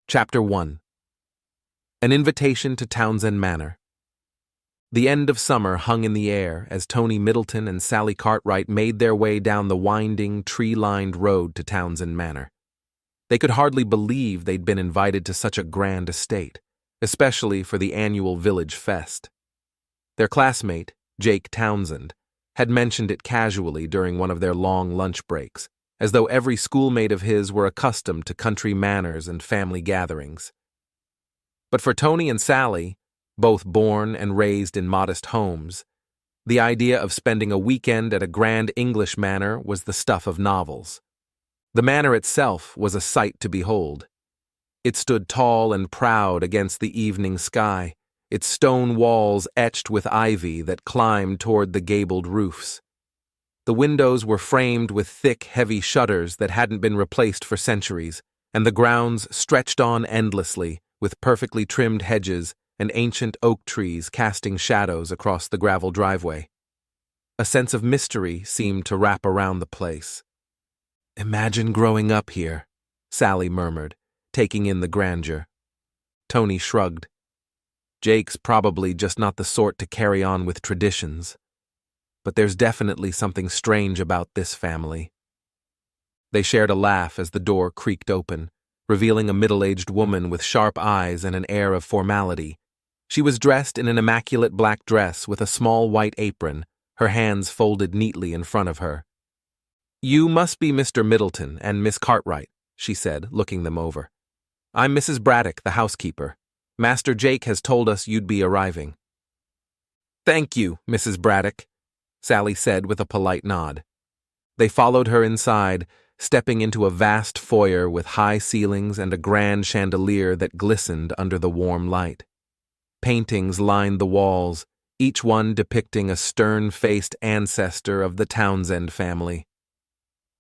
Chapter 1. An Invitation to Townsend Manor. The end of summer hung in the air as Tony Middleton and Sally Cartwright made their way down the winding, tree-lined road to Townsend Manor. They could hardly believe they'd been invited to such a grand estate, especially for the annual village fest. Their classmate, Jake Townsend, had mentioned it casually during one of their long lunch breaks, as though every schoolmate of his were accustomed to country manners and family gatherings. But for Tony and Sally, both born and raised in modest homes, the idea of spending a weekend at a grand English manor was the stuff of novels. The manor itself was a sight to behold. It stood tall and proud against the evening sky, its stone walls etched with ivy that climbed toward the gabled roofs. The windows were framed with thick, heavy shutters that hadn't been replaced for centuries, and the grounds stretched on endlessly, with perfectly trimmed hedges and ancient oak trees casting shadows across the gravel driveway. A sense of mystery seemed to wrap around the place. "Imagine growing up here," Sally murmured, taking in the grandeur. Tony shrugged. "Jake's probably just not the sort to carry on with traditions. But there's definitely something strange about this family." They shared a laugh as the door creaked open, revealing a middle-aged woman with sharp eyes and an air of formality. She was dressed in an immaculate black dress with a small white apron, her hands folded neatly in front of her. "You must be Mr. Middleton and Miss Cartwright," she said, looking them over. "I'm Mrs. Braddock, the housekeeper. Master Jake has told us you'd be arriving." "Thank you, Mrs. Braddock," Sally said with a polite nod. They followed her inside, stepping into a vast foyer with high ceilings and a grand chandelier that glistened under the warm light. Paintings lined the walls, each one depicting a stern-faced ancestor of the Townsend family.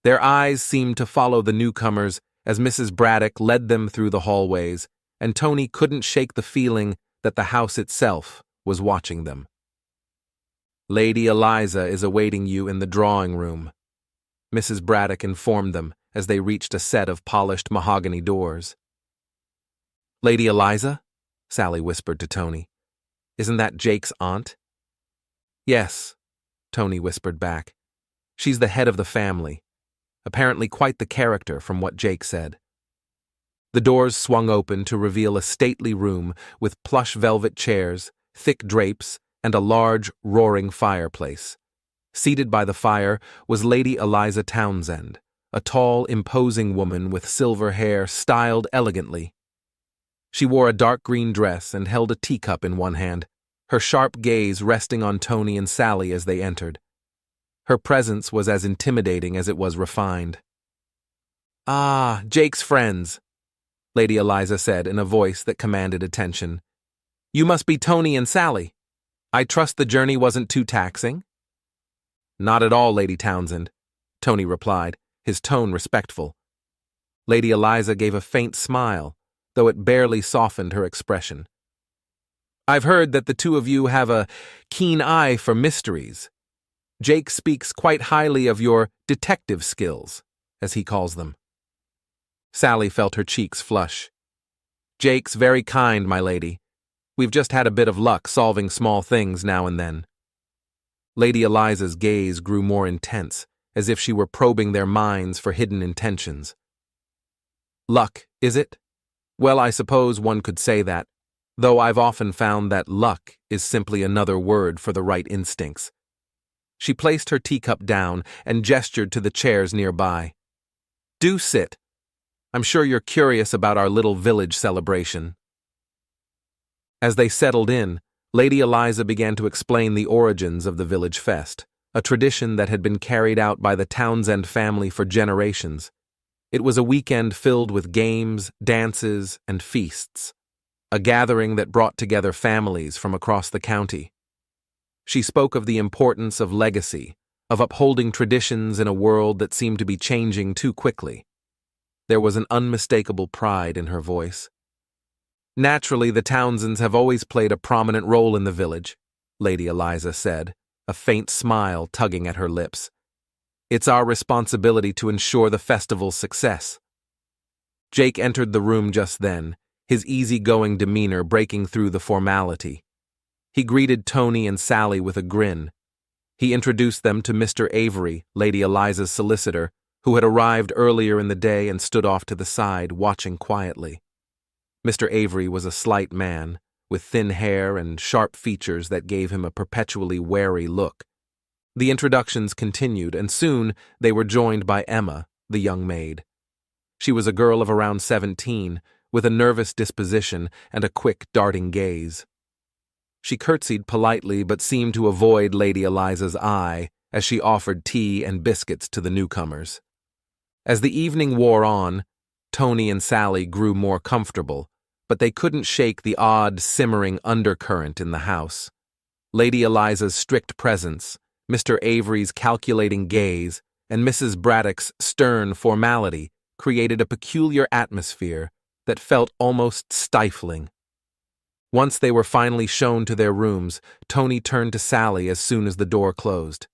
Their eyes seemed to follow the newcomers as Mrs. Braddock led them through the hallways, and Tony couldn't shake the feeling that the house itself was watching them. "Lady Eliza is awaiting you in the drawing room," Mrs. Braddock informed them as they reached a set of polished mahogany doors. "Lady Eliza?" Sally whispered to Tony. "Isn't that Jake's aunt?" "Yes," Tony whispered back. "She's the head of the family. Apparently quite the character from what Jake said." The doors swung open to reveal a stately room with plush velvet chairs, thick drapes, and a large, roaring fireplace. Seated by the fire was Lady Eliza Townsend, a tall, imposing woman with silver hair styled elegantly. She wore a dark green dress and held a teacup in one hand, her sharp gaze resting on Tony and Sally as they entered. Her presence was as intimidating as it was refined. "Ah, Jake's friends," Lady Eliza said in a voice that commanded attention. "You must be Tony and Sally. I trust the journey wasn't too taxing?" "Not at all, Lady Townsend," Tony replied, his tone respectful. Lady Eliza gave a faint smile, though it barely softened her expression. "I've heard that the two of you have a keen eye for mysteries. Jake speaks quite highly of your detective skills, as he calls them." Sally felt her cheeks flush. "Jake's very kind, my lady. We've just had a bit of luck solving small things now and then." Lady Eliza's gaze grew more intense, as if she were probing their minds for hidden intentions. "Luck, is it? Well, I suppose one could say that, though I've often found that luck is simply another word for the right instincts." She placed her teacup down and gestured to the chairs nearby. "Do sit. I'm sure you're curious about our little village celebration." As they settled in, Lady Eliza began to explain the origins of the village fest, a tradition that had been carried out by the Townsend family for generations. It was a weekend filled with games, dances, and feasts, a gathering that brought together families from across the county. She spoke of the importance of legacy, of upholding traditions in a world that seemed to be changing too quickly. There was an unmistakable pride in her voice. "Naturally, the Townsends have always played a prominent role in the village," Lady Eliza said, a faint smile tugging at her lips. "It's our responsibility to ensure the festival's success." Jake entered the room just then, his easygoing demeanor breaking through the formality. He greeted Tony and Sally with a grin. He introduced them to Mr. Avery, Lady Eliza's solicitor, who had arrived earlier in the day and stood off to the side, watching quietly. Mr. Avery was a slight man, with thin hair and sharp features that gave him a perpetually wary look. The introductions continued, and soon they were joined by Emma, the young maid. She was a girl of around 17, with a nervous disposition and a quick, darting gaze. She curtsied politely but seemed to avoid Lady Eliza's eye as she offered tea and biscuits to the newcomers. As the evening wore on, Tony and Sally grew more comfortable, but they couldn't shake the odd, simmering undercurrent in the house. Lady Eliza's strict presence, Mr. Avery's calculating gaze, and Mrs. Braddock's stern formality created a peculiar atmosphere that felt almost stifling. Once they were finally shown to their rooms, Tony turned to Sally as soon as the door closed.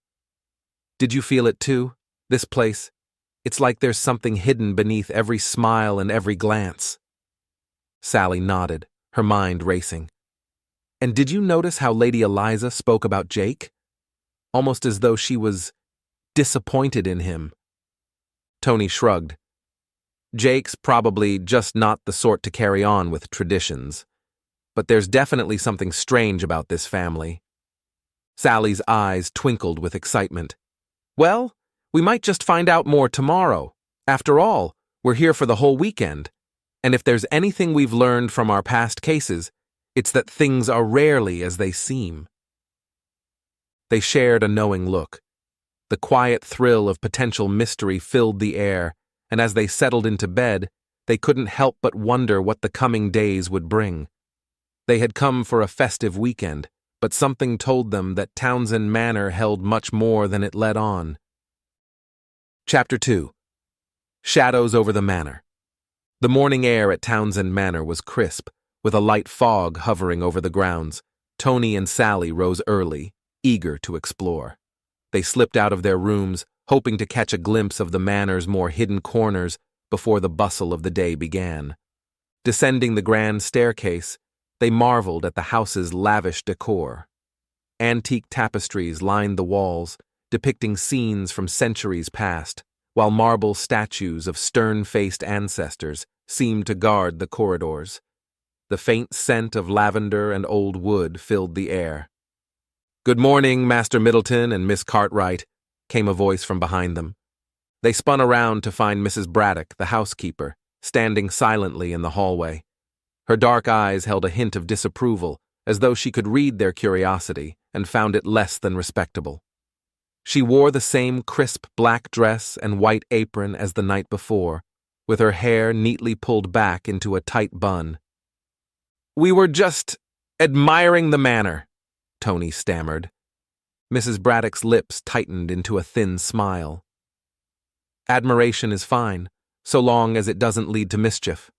"Did you feel it too? This place? It's like there's something hidden beneath every smile and every glance." Sally nodded, her mind racing. "And did you notice how Lady Eliza spoke about Jake? Almost as though she was disappointed in him." Tony shrugged. "Jake's probably just not the sort to carry on with traditions. But there's definitely something strange about this family." Sally's eyes twinkled with excitement. "Well, we might just find out more tomorrow. After all, we're here for the whole weekend. And if there's anything we've learned from our past cases, it's that things are rarely as they seem." They shared a knowing look. The quiet thrill of potential mystery filled the air, and as they settled into bed, they couldn't help but wonder what the coming days would bring. They had come for a festive weekend, but something told them that Townsend Manor held much more than it let on. Chapter 2. Shadows over the Manor. The morning air at Townsend Manor was crisp, with a light fog hovering over the grounds. Tony and Sally rose early, eager to explore. They slipped out of their rooms, hoping to catch a glimpse of the manor's more hidden corners before the bustle of the day began. Descending the grand staircase, they marveled at the house's lavish decor. Antique tapestries lined the walls, depicting scenes from centuries past, while marble statues of stern-faced ancestors seemed to guard the corridors. The faint scent of lavender and old wood filled the air. "Good morning, Master Middleton and Miss Cartwright," came a voice from behind them. They spun around to find Mrs. Braddock, the housekeeper, standing silently in the hallway. Her dark eyes held a hint of disapproval, as though she could read their curiosity and found it less than respectable. She wore the same crisp black dress and white apron as the night before, with her hair neatly pulled back into a tight bun. "We were just admiring the manor," Tony stammered. Mrs. Braddock's lips tightened into a thin smile. "Admiration is fine, so long as it doesn't lead to mischief.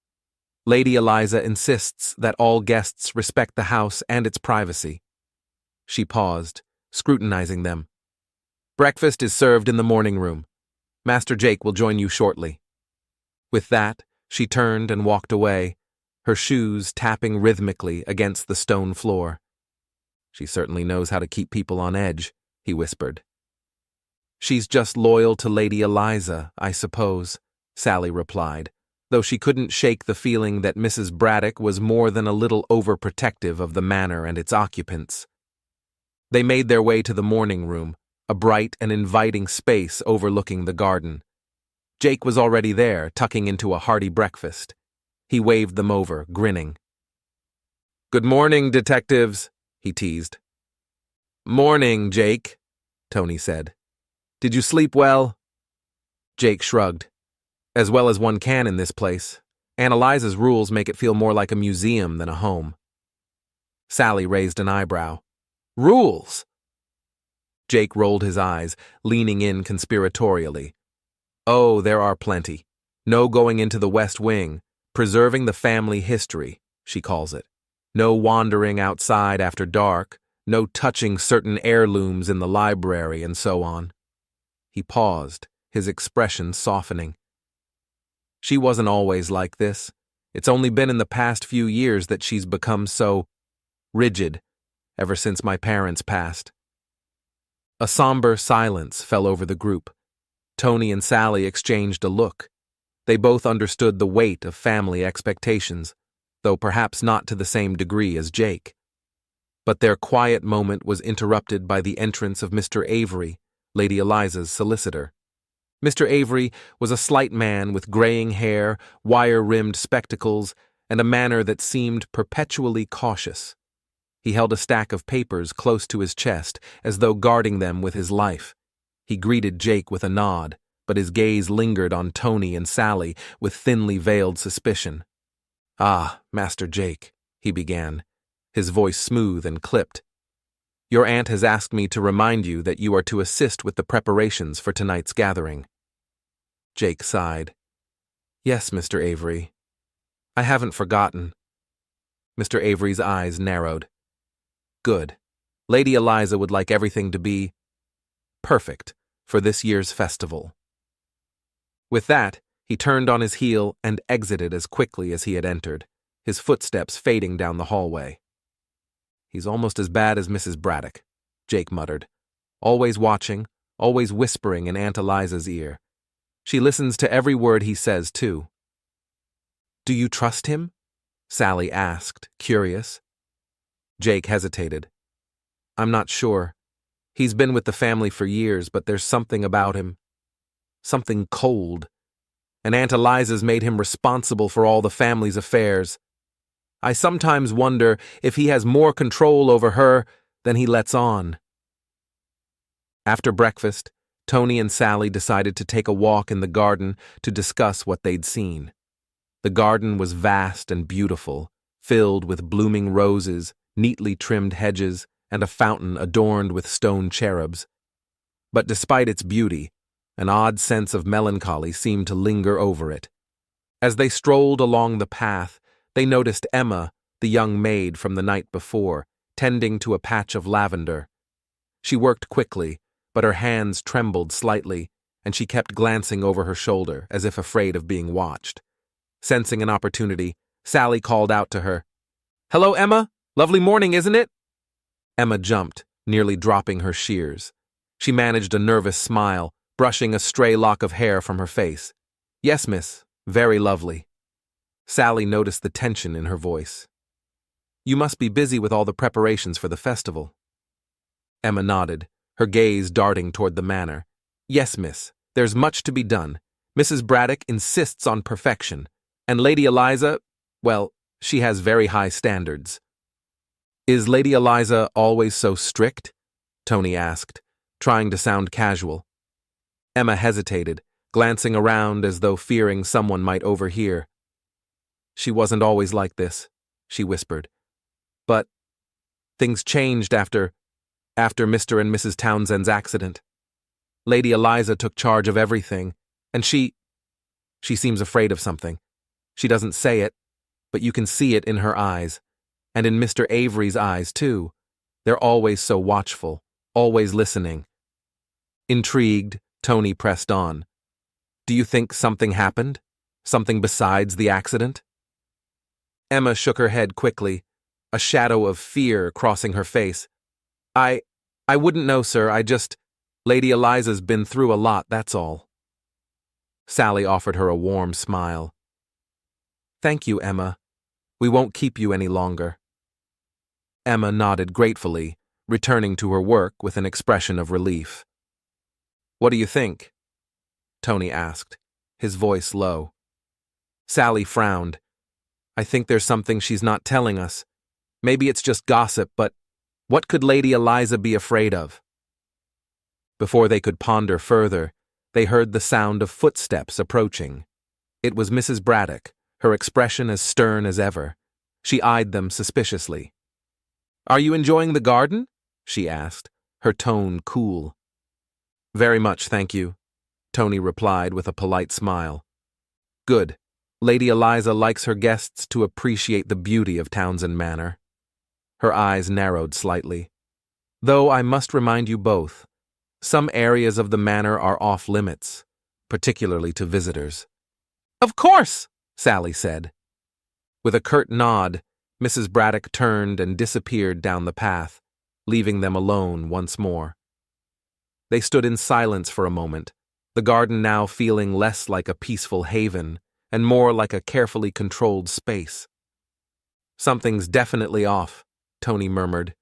Lady Eliza insists that all guests respect the house and its privacy." She paused, scrutinizing them. "Breakfast is served in the morning room. Master Jake will join you shortly." With that, she turned and walked away, her shoes tapping rhythmically against the stone floor. "She certainly knows how to keep people on edge," he whispered. "She's just loyal to Lady Eliza, I suppose," Sally replied, though she couldn't shake the feeling that Mrs. Braddock was more than a little overprotective of the manor and its occupants. They made their way to the morning room, a bright and inviting space overlooking the garden. Jake was already there, tucking into a hearty breakfast. He waved them over, grinning. "Good morning, detectives," he teased. "Morning, Jake," Tony said. "Did you sleep well?" Jake shrugged. "As well as one can in this place. Aunt Eliza's rules make it feel more like a museum than a home." Sally raised an eyebrow. "Rules?" Jake rolled his eyes, leaning in conspiratorially. "Oh, there are plenty. No going into the West Wing, preserving the family history, she calls it. No wandering outside after dark, no touching certain heirlooms in the library, and so on." He paused, his expression softening. She wasn't always like this. It's only been in the past few years that she's become so rigid, ever since my parents passed. A somber silence fell over the group. Tony and Sally exchanged a look. They both understood the weight of family expectations, though perhaps not to the same degree as Jake. But their quiet moment was interrupted by the entrance of Mr. Avery, Lady Eliza's solicitor. Mr. Avery was a slight man with graying hair, wire-rimmed spectacles, and a manner that seemed perpetually cautious. He held a stack of papers close to his chest, as though guarding them with his life. He greeted Jake with a nod, but his gaze lingered on Tony and Sally with thinly veiled suspicion. "Ah, Master Jake," he began, his voice smooth and clipped. "Your aunt has asked me to remind you that you are to assist with the preparations for tonight's gathering." Jake sighed. "Yes, Mr. Avery. I haven't forgotten." Mr. Avery's eyes narrowed. "Good. Lady Eliza would like everything to be perfect for this year's festival." With that, he turned on his heel and exited as quickly as he had entered, his footsteps fading down the hallway. "He's almost as bad as Mrs. Braddock," Jake muttered. "Always watching, always whispering in Aunt Eliza's ear. She listens to every word he says, too." "Do you trust him?" Sally asked, curious. Jake hesitated. "I'm not sure. He's been with the family for years, but there's something about him. Something cold. And Aunt Eliza's made him responsible for all the family's affairs. I sometimes wonder if he has more control over her than he lets on." After breakfast, Tony and Sally decided to take a walk in the garden to discuss what they'd seen. The garden was vast and beautiful, filled with blooming roses, neatly trimmed hedges, and a fountain adorned with stone cherubs. But despite its beauty, an odd sense of melancholy seemed to linger over it. As they strolled along the path, they noticed Emma, the young maid from the night before, tending to a patch of lavender. She worked quickly, but her hands trembled slightly, and she kept glancing over her shoulder as if afraid of being watched. Sensing an opportunity, Sally called out to her, "Hello, Emma. Lovely morning, isn't it?" Emma jumped, nearly dropping her shears. She managed a nervous smile, brushing a stray lock of hair from her face. "Yes, miss. Very lovely." Sally noticed the tension in her voice. "You must be busy with all the preparations for the festival." Emma nodded, her gaze darting toward the manor. "Yes, miss. There's much to be done. Mrs. Braddock insists on perfection. And Lady Eliza, well, she has very high standards." "Is Lady Eliza always so strict?" Tony asked, trying to sound casual. Emma hesitated, glancing around as though fearing someone might overhear. "She wasn't always like this," she whispered. "But things changed after Mr. and Mrs. Townsend's accident. Lady Eliza took charge of everything, and she seems afraid of something. She doesn't say it, but you can see it in her eyes, and in Mr. Avery's eyes, too. They're always so watchful, always listening." Intrigued, Tony pressed on. "Do you think something happened? Something besides the accident?" Emma shook her head quickly, a shadow of fear crossing her face. I wouldn't know, sir. Lady Eliza's been through a lot, that's all." Sally offered her a warm smile. "Thank you, Emma. We won't keep you any longer." Emma nodded gratefully, returning to her work with an expression of relief. "What do you think?" Tony asked, his voice low. Sally frowned. "I think there's something she's not telling us. Maybe it's just gossip, but what could Lady Eliza be afraid of?" Before they could ponder further, they heard the sound of footsteps approaching. It was Mrs. Braddock, her expression as stern as ever. She eyed them suspiciously. "Are you enjoying the garden?" she asked, her tone cool. "Very much, thank you," Tony replied with a polite smile. "Good. Lady Eliza likes her guests to appreciate the beauty of Townsend Manor." Her eyes narrowed slightly. "Though I must remind you both, some areas of the manor are off limits, particularly to visitors." Of course, Sally said. With a curt nod, Mrs. Braddock turned and disappeared down the path, leaving them alone once more. They stood in silence for a moment, the garden now feeling less like a peaceful haven and more like a carefully controlled space. Something's definitely off, Tony murmured.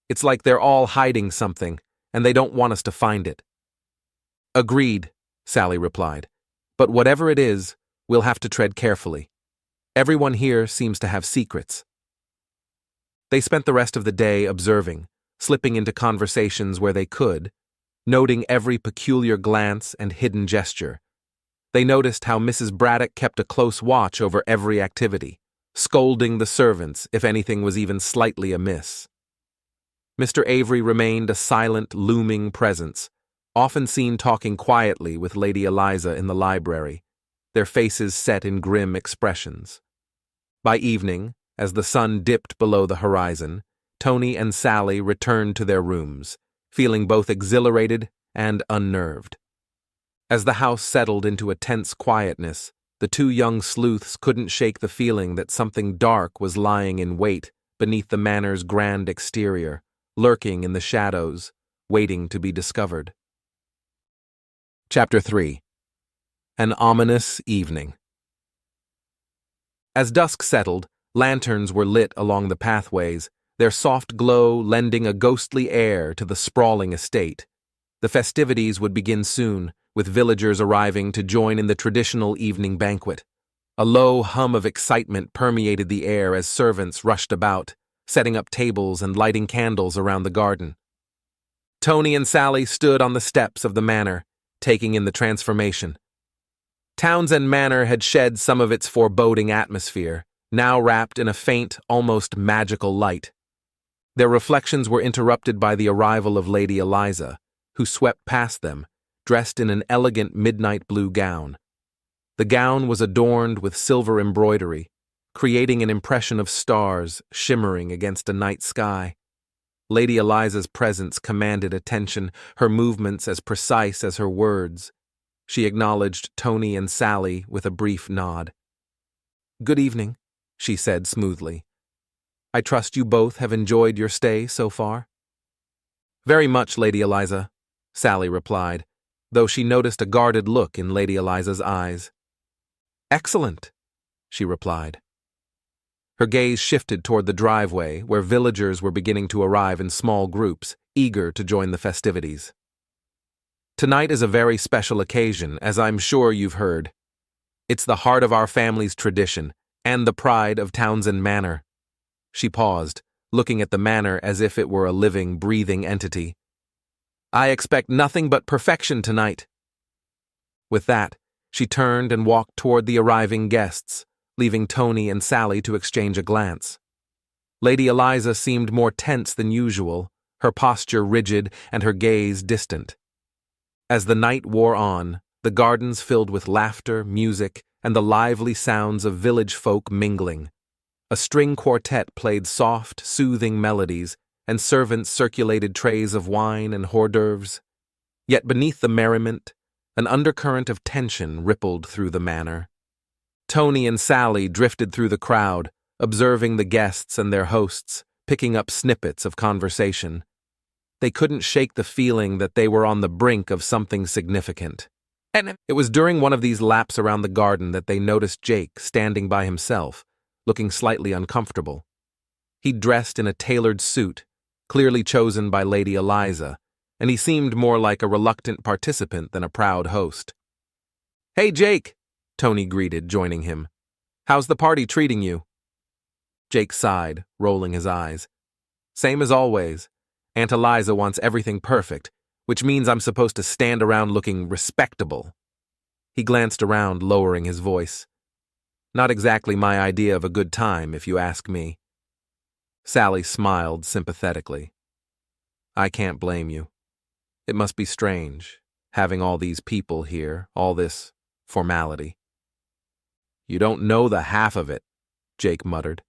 It's like they're all hiding something, and they don't want us to find it. Agreed, Sally replied. But whatever it is, we'll have to tread carefully. Everyone here seems to have secrets. They spent the rest of the day observing, slipping into conversations where they could, noting every peculiar glance and hidden gesture. They noticed how Mrs. Braddock kept a close watch over every activity, scolding the servants if anything was even slightly amiss. Mr. Avery remained a silent, looming presence, often seen talking quietly with Lady Eliza in the library, their faces set in grim expressions. By evening, as the sun dipped below the horizon, Tony and Sally returned to their rooms, feeling both exhilarated and unnerved. As the house settled into a tense quietness, the two young sleuths couldn't shake the feeling that something dark was lying in wait beneath the manor's grand exterior, lurking in the shadows, waiting to be discovered. Chapter 3. An Ominous Evening. As dusk settled, lanterns were lit along the pathways, their soft glow lending a ghostly air to the sprawling estate. The festivities would begin soon, with villagers arriving to join in the traditional evening banquet. A low hum of excitement permeated the air as servants rushed about, setting up tables and lighting candles around the garden. Tony and Sally stood on the steps of the manor, taking in the transformation. Townsend Manor had shed some of its foreboding atmosphere, now wrapped in a faint, almost magical light. Their reflections were interrupted by the arrival of Lady Eliza, who swept past them, dressed in an elegant midnight blue gown. The gown was adorned with silver embroidery, creating an impression of stars shimmering against a night sky. Lady Eliza's presence commanded attention, her movements as precise as her words. She acknowledged Tony and Sally with a brief nod. "Good evening," she said smoothly. "I trust you both have enjoyed your stay so far?" "Very much, Lady Eliza," Sally replied, though she noticed a guarded look in Lady Eliza's eyes. "Excellent," she replied. Her gaze shifted toward the driveway, where villagers were beginning to arrive in small groups, eager to join the festivities. "Tonight is a very special occasion, as I'm sure you've heard. It's the heart of our family's tradition, and the pride of Townsend Manor." She paused, looking at the manor as if it were a living, breathing entity. "I expect nothing but perfection tonight." With that, she turned and walked toward the arriving guests, leaving Tony and Sally to exchange a glance. Lady Eliza seemed more tense than usual, her posture rigid and her gaze distant. As the night wore on, the gardens filled with laughter, music, and the lively sounds of village folk mingling. A string quartet played soft, soothing melodies, and servants circulated trays of wine and hors d'oeuvres. Yet beneath the merriment, an undercurrent of tension rippled through the manor. Tony and Sally drifted through the crowd, observing the guests and their hosts, picking up snippets of conversation. They couldn't shake the feeling that they were on the brink of something significant. And it was during one of these laps around the garden that they noticed Jake standing by himself, looking slightly uncomfortable. He'd dressed in a tailored suit, clearly chosen by Lady Eliza, and he seemed more like a reluctant participant than a proud host. "Hey, Jake," Tony greeted, joining him. "How's the party treating you?" Jake sighed, rolling his eyes. "Same as always. Aunt Eliza wants everything perfect, which means I'm supposed to stand around looking respectable." He glanced around, lowering his voice. "Not exactly my idea of a good time, if you ask me." Sally smiled sympathetically. "I can't blame you. It must be strange, having all these people here, all this formality." "You don't know the half of it," Jake muttered.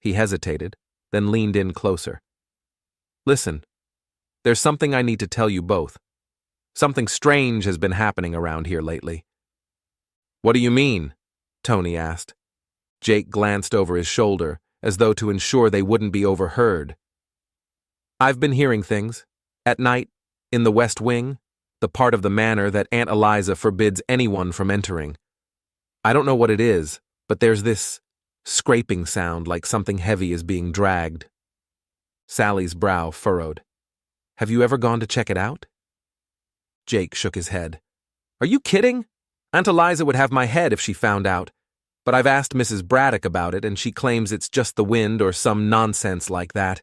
He hesitated, then leaned in closer. "Listen, there's something I need to tell you both. Something strange has been happening around here lately." "What do you mean?" Tony asked. Jake glanced over his shoulder, as though to ensure they wouldn't be overheard. "I've been hearing things. At night, in the West Wing, the part of the manor that Aunt Eliza forbids anyone from entering. I don't know what it is, but there's this scraping sound like something heavy is being dragged." Sally's brow furrowed. "Have you ever gone to check it out?" Jake shook his head. "Are you kidding? Aunt Eliza would have my head if she found out. But I've asked Mrs. Braddock about it, and she claims it's just the wind or some nonsense like that."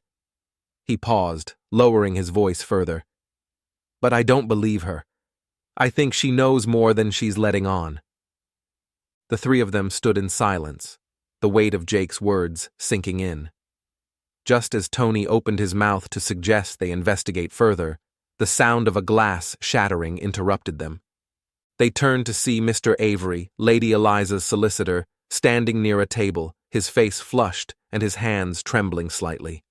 He paused, lowering his voice further. "But I don't believe her. I think she knows more than she's letting on." The three of them stood in silence, the weight of Jake's words sinking in. Just as Tony opened his mouth to suggest they investigate further, the sound of a glass shattering interrupted them. They turned to see Mr. Avery, Lady Eliza's solicitor, standing near a table, his face flushed and his hands trembling slightly.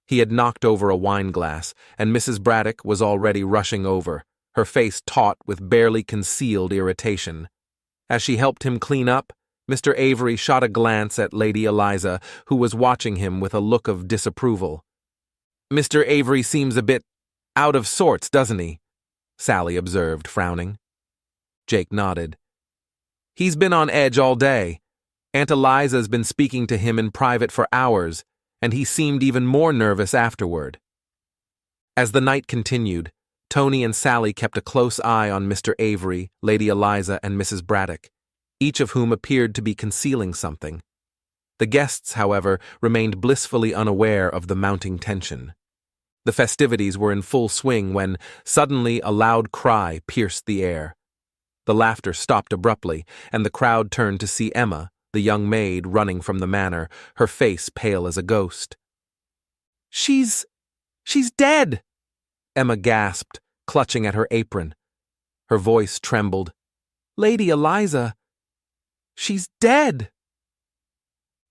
He had knocked over a wine glass, and Mrs. Braddock was already rushing over, her face taut with barely concealed irritation. As she helped him clean up, Mr. Avery shot a glance at Lady Eliza, who was watching him with a look of disapproval. "Mr. Avery seems a bit out of sorts, doesn't he?" Sally observed, frowning. Jake nodded. "He's been on edge all day. Aunt Eliza's been speaking to him in private for hours, and he seemed even more nervous afterward." As the night continued, Tony and Sally kept a close eye on Mr. Avery, Lady Eliza, and Mrs. Braddock, each of whom appeared to be concealing something. The guests, however, remained blissfully unaware of the mounting tension. The festivities were in full swing when, suddenly, a loud cry pierced the air. The laughter stopped abruptly, and the crowd turned to see Emma, the young maid, running from the manor, her face pale as a ghost. She's dead!" Emma gasped, clutching at her apron. Her voice trembled. "Lady Eliza, she's dead!"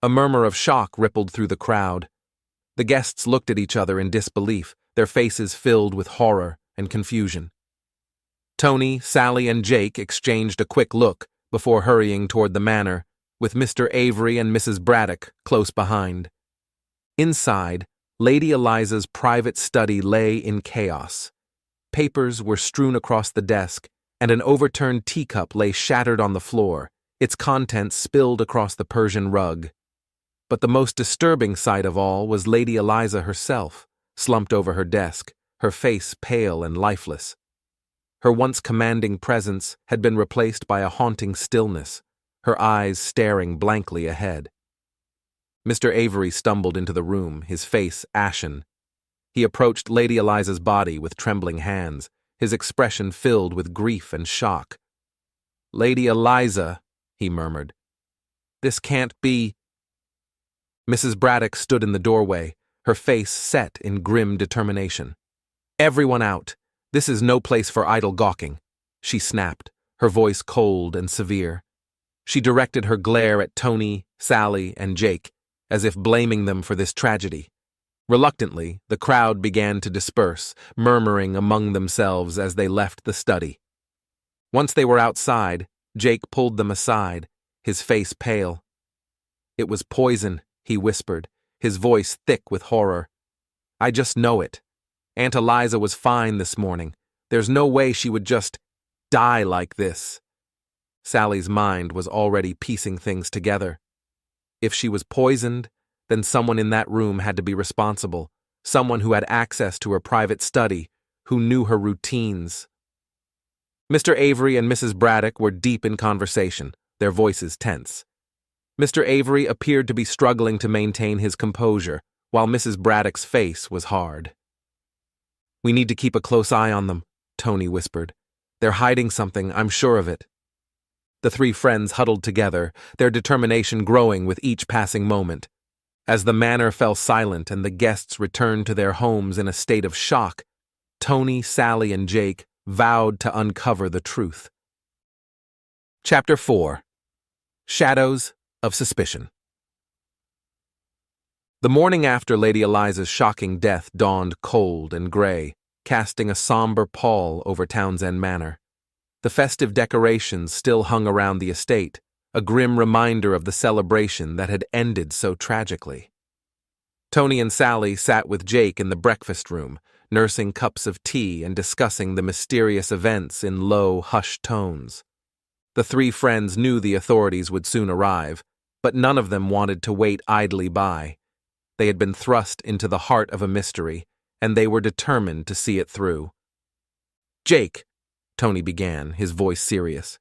A murmur of shock rippled through the crowd. The guests looked at each other in disbelief, their faces filled with horror and confusion. Tony, Sally, and Jake exchanged a quick look before hurrying toward the manor, with Mr. Avery and Mrs. Braddock close behind. Inside, Lady Eliza's private study lay in chaos. Papers were strewn across the desk, and an overturned teacup lay shattered on the floor, its contents spilled across the Persian rug. But the most disturbing sight of all was Lady Eliza herself, slumped over her desk, her face pale and lifeless. Her once commanding presence had been replaced by a haunting stillness, her eyes staring blankly ahead. Mr. Avery stumbled into the room, his face ashen. He approached Lady Eliza's body with trembling hands, his expression filled with grief and shock. "Lady Eliza," he murmured. "This can't be—" Mrs. Braddock stood in the doorway, her face set in grim determination. "Everyone out! This is no place for idle gawking," she snapped, her voice cold and severe. She directed her glare at Tony, Sally, and Jake, as if blaming them for this tragedy. Reluctantly, the crowd began to disperse, murmuring among themselves as they left the study. Once they were outside, Jake pulled them aside, his face pale. "It was poison," he whispered, his voice thick with horror. "I just know it. Aunt Eliza was fine this morning. There's no way she would just die like this." Sally's mind was already piecing things together. If she was poisoned, then someone in that room had to be responsible, someone who had access to her private study, who knew her routines. Mr. Avery and Mrs. Braddock were deep in conversation, their voices tense. Mr. Avery appeared to be struggling to maintain his composure, while Mrs. Braddock's face was hard. "We need to keep a close eye on them," Tony whispered. "They're hiding something, I'm sure of it." The three friends huddled together, their determination growing with each passing moment. As the manor fell silent and the guests returned to their homes in a state of shock, Tony, Sally, and Jake vowed to uncover the truth. Chapter 4. Shadows of Suspicion. The morning after Lady Eliza's shocking death dawned cold and gray, casting a somber pall over Townsend Manor. The festive decorations still hung around the estate, a grim reminder of the celebration that had ended so tragically. Tony and Sally sat with Jake in the breakfast room, nursing cups of tea and discussing the mysterious events in low, hushed tones. The three friends knew the authorities would soon arrive, but none of them wanted to wait idly by. They had been thrust into the heart of a mystery, and they were determined to see it through. "Jake," Tony began, his voice serious,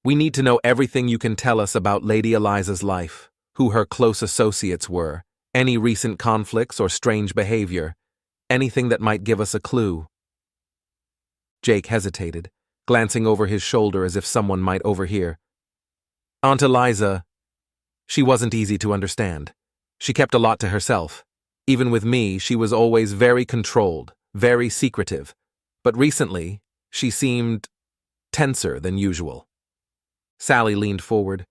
"we need to know everything you can tell us about Lady Eliza's life, who her close associates were, any recent conflicts or strange behavior, anything that might give us a clue." Jake hesitated, glancing over his shoulder as if someone might overhear. "Aunt Eliza, she wasn't easy to understand. She kept a lot to herself. Even with me, she was always very controlled, very secretive. But recently, she seemed tenser than usual." Sally leaned forward.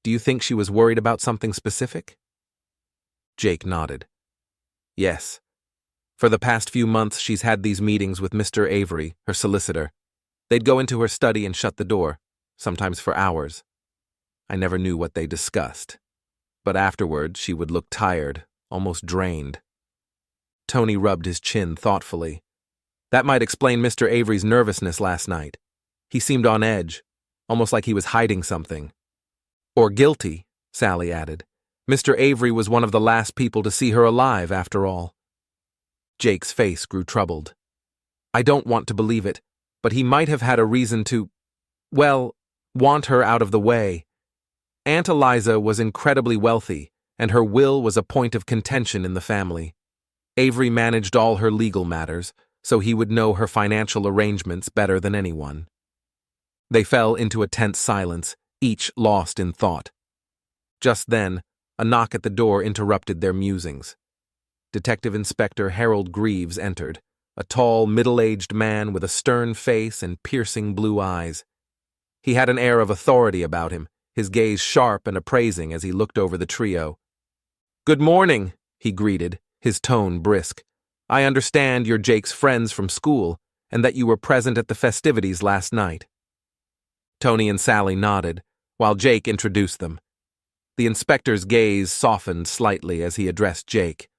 "Do you think she was worried about something specific?" Jake nodded. "Yes. For the past few months, she's had these meetings with Mr. Avery, her solicitor. They'd go into her study and shut the door, sometimes for hours. I never knew what they discussed. But afterward, she would look tired, almost drained." Tony rubbed his chin thoughtfully. That might explain Mr. Avery's nervousness last night. He seemed on edge, almost like he was hiding something. "Or guilty," Sally added. "Mr. Avery was one of the last people to see her alive, after all." Jake's face grew troubled. "I don't want to believe it, but he might have had a reason to, well, want her out of the way. Aunt Eliza was incredibly wealthy, and her will was a point of contention in the family. Avery managed all her legal matters, so he would know her financial arrangements better than anyone." They fell into a tense silence, each lost in thought. Just then, a knock at the door interrupted their musings. Detective Inspector Harold Greaves entered, a tall, middle-aged man with a stern face and piercing blue eyes. He had an air of authority about him, his gaze sharp and appraising as he looked over the trio. "Good morning," he greeted, his tone brisk. "I understand you're Jake's friends from school, and that you were present at the festivities last night." Tony and Sally nodded, while Jake introduced them. The inspector's gaze softened slightly as he addressed Jake.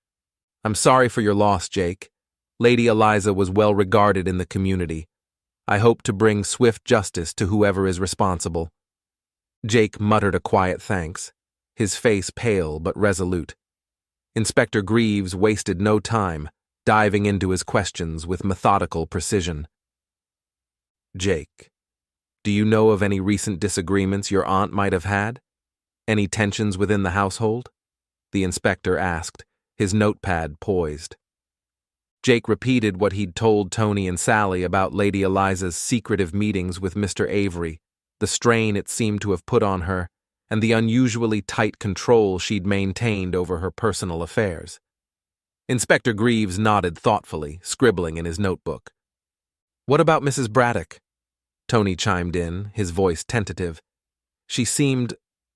"I'm sorry for your loss, Jake. Lady Eliza was well regarded in the community. I hope to bring swift justice to whoever is responsible." Jake muttered a quiet thanks, his face pale but resolute. Inspector Greaves wasted no time, diving into his questions with methodical precision. "Jake, do you know of any recent disagreements your aunt might have had? Any tensions within the household?" the inspector asked, his notepad poised. Jake repeated what he'd told Tony and Sally about Lady Eliza's secretive meetings with Mr. Avery, the strain it seemed to have put on her, and the unusually tight control she'd maintained over her personal affairs. Inspector Greaves nodded thoughtfully, scribbling in his notebook. "What about Mrs. Braddock?" Tony chimed in, his voice tentative. "She seemed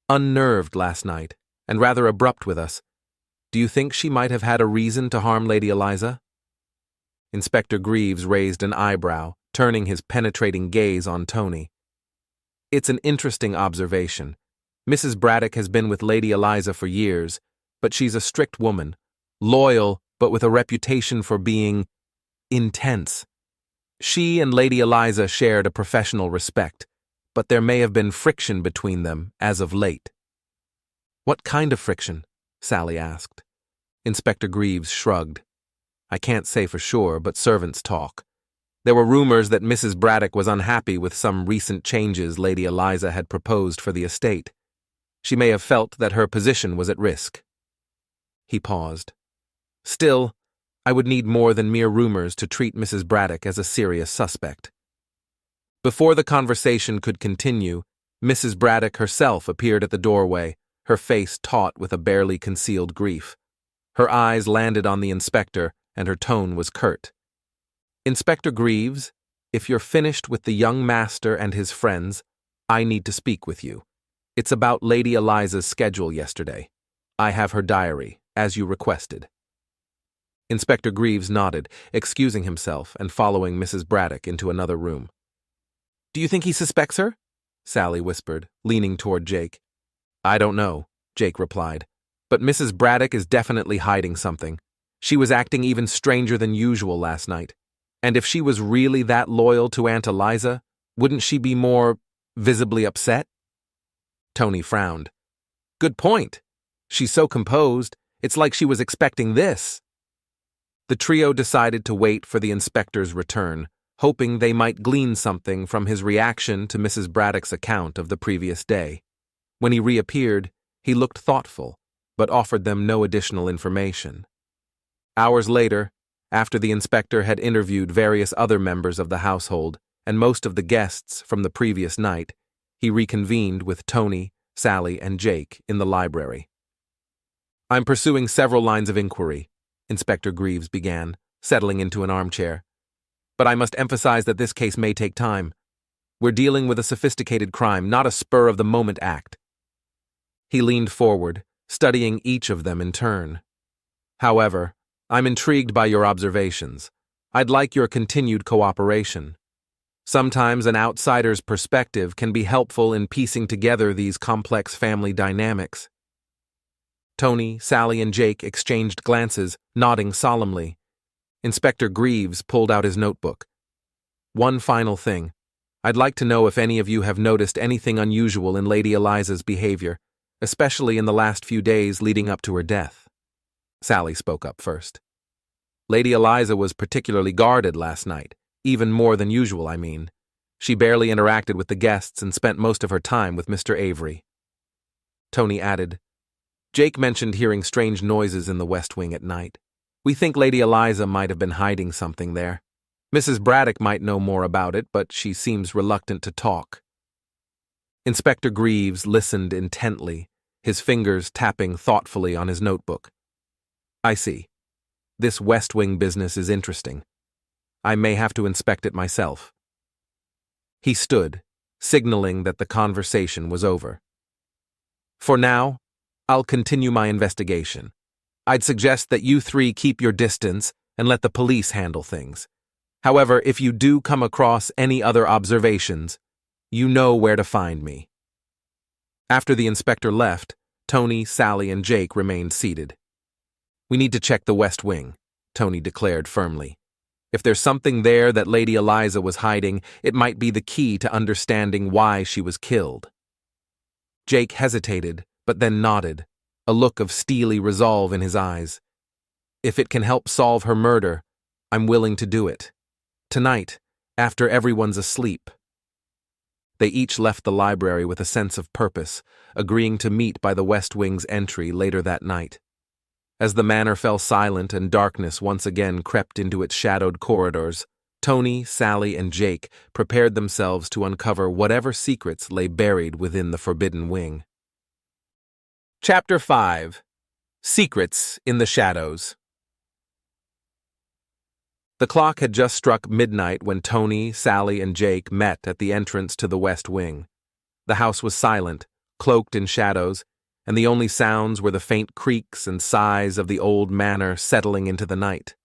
unnerved last night, and rather abrupt with us. Do you think she might have had a reason to harm Lady Eliza?" Inspector Greaves raised an eyebrow, turning his penetrating gaze on Tony. "It's an interesting observation. Mrs. Braddock has been with Lady Eliza for years, but she's a strict woman, loyal but with a reputation for being intense. She and Lady Eliza shared a professional respect, but there may have been friction between them as of late." "What kind of friction?" Sally asked. Inspector Greaves shrugged. "I can't say for sure, but servants talk. There were rumors that Mrs. Braddock was unhappy with some recent changes Lady Eliza had proposed for the estate. She may have felt that her position was at risk." He paused. "Still, I would need more than mere rumors to treat Mrs. Braddock as a serious suspect." Before the conversation could continue, Mrs. Braddock herself appeared at the doorway, her face taut with a barely concealed grief. Her eyes landed on the inspector, and her tone was curt. "Inspector Greaves, if you're finished with the young master and his friends, I need to speak with you. It's about Lady Eliza's schedule yesterday. I have her diary, as you requested." Inspector Greaves nodded, excusing himself and following Mrs. Braddock into another room. Do you think he suspects her? Sally whispered, leaning toward Jake. I don't know, Jake replied. But Mrs. Braddock is definitely hiding something. She was acting even stranger than usual last night. And if she was really that loyal to Aunt Eliza, wouldn't she be more visibly upset? Tony frowned. Good point. She's so composed, it's like she was expecting this. The trio decided to wait for the inspector's return, hoping they might glean something from his reaction to Mrs. Braddock's account of the previous day. When he reappeared, he looked thoughtful, but offered them no additional information. Hours later, after the inspector had interviewed various other members of the household and most of the guests from the previous night, he reconvened with Tony, Sally, and Jake in the library. I'm pursuing several lines of inquiry, Inspector Greaves began, settling into an armchair. But I must emphasize that this case may take time. We're dealing with a sophisticated crime, not a spur-of-the-moment act. He leaned forward, studying each of them in turn. However, I'm intrigued by your observations. I'd like your continued cooperation. Sometimes an outsider's perspective can be helpful in piecing together these complex family dynamics. Tony, Sally, and Jake exchanged glances, nodding solemnly. Inspector Greaves pulled out his notebook. One final thing. I'd like to know if any of you have noticed anything unusual in Lady Eliza's behavior, especially in the last few days leading up to her death. Sally spoke up first. Lady Eliza was particularly guarded last night, even more than usual, I mean. She barely interacted with the guests and spent most of her time with Mr. Avery. Tony added, Jake mentioned hearing strange noises in the West Wing at night. We think Lady Eliza might have been hiding something there. Mrs. Braddock might know more about it, but she seems reluctant to talk. Inspector Greaves listened intently, his fingers tapping thoughtfully on his notebook. I see. This West Wing business is interesting. I may have to inspect it myself. He stood, signaling that the conversation was over. For now, I'll continue my investigation. I'd suggest that you three keep your distance and let the police handle things. However, if you do come across any other observations, you know where to find me. After the inspector left, Tony, Sally, and Jake remained seated. We need to check the West Wing, Tony declared firmly. If there's something there that Lady Eliza was hiding, it might be the key to understanding why she was killed. Jake hesitated, but then nodded, a look of steely resolve in his eyes. If it can help solve her murder, I'm willing to do it. Tonight, after everyone's asleep. They each left the library with a sense of purpose, agreeing to meet by the West Wing's entry later that night. As the manor fell silent and darkness once again crept into its shadowed corridors, Tony, Sally, and Jake prepared themselves to uncover whatever secrets lay buried within the Forbidden Wing. Chapter 5. Secrets in the Shadows. The clock had just struck midnight when Tony, Sally, and Jake met at the entrance to the West Wing. The house was silent, cloaked in shadows, and the only sounds were the faint creaks and sighs of the old manor settling into the night.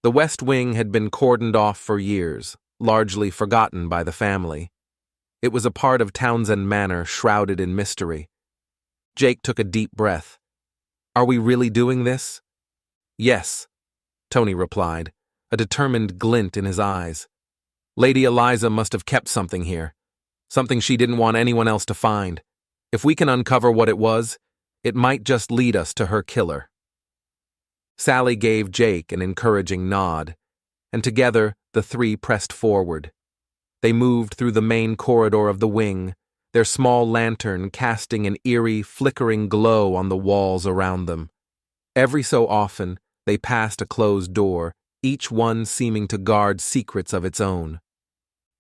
The West Wing had been cordoned off for years, largely forgotten by the family. It was a part of Townsend Manor shrouded in mystery. Jake took a deep breath. Are we really doing this? Yes, Tony replied, a determined glint in his eyes. Lady Eliza must have kept something here, something she didn't want anyone else to find. If we can uncover what it was, it might just lead us to her killer. Sally gave Jake an encouraging nod, and together the three pressed forward. They moved through the main corridor of the wing, their small lantern casting an eerie, flickering glow on the walls around them. Every so often, they passed a closed door, each one seeming to guard secrets of its own.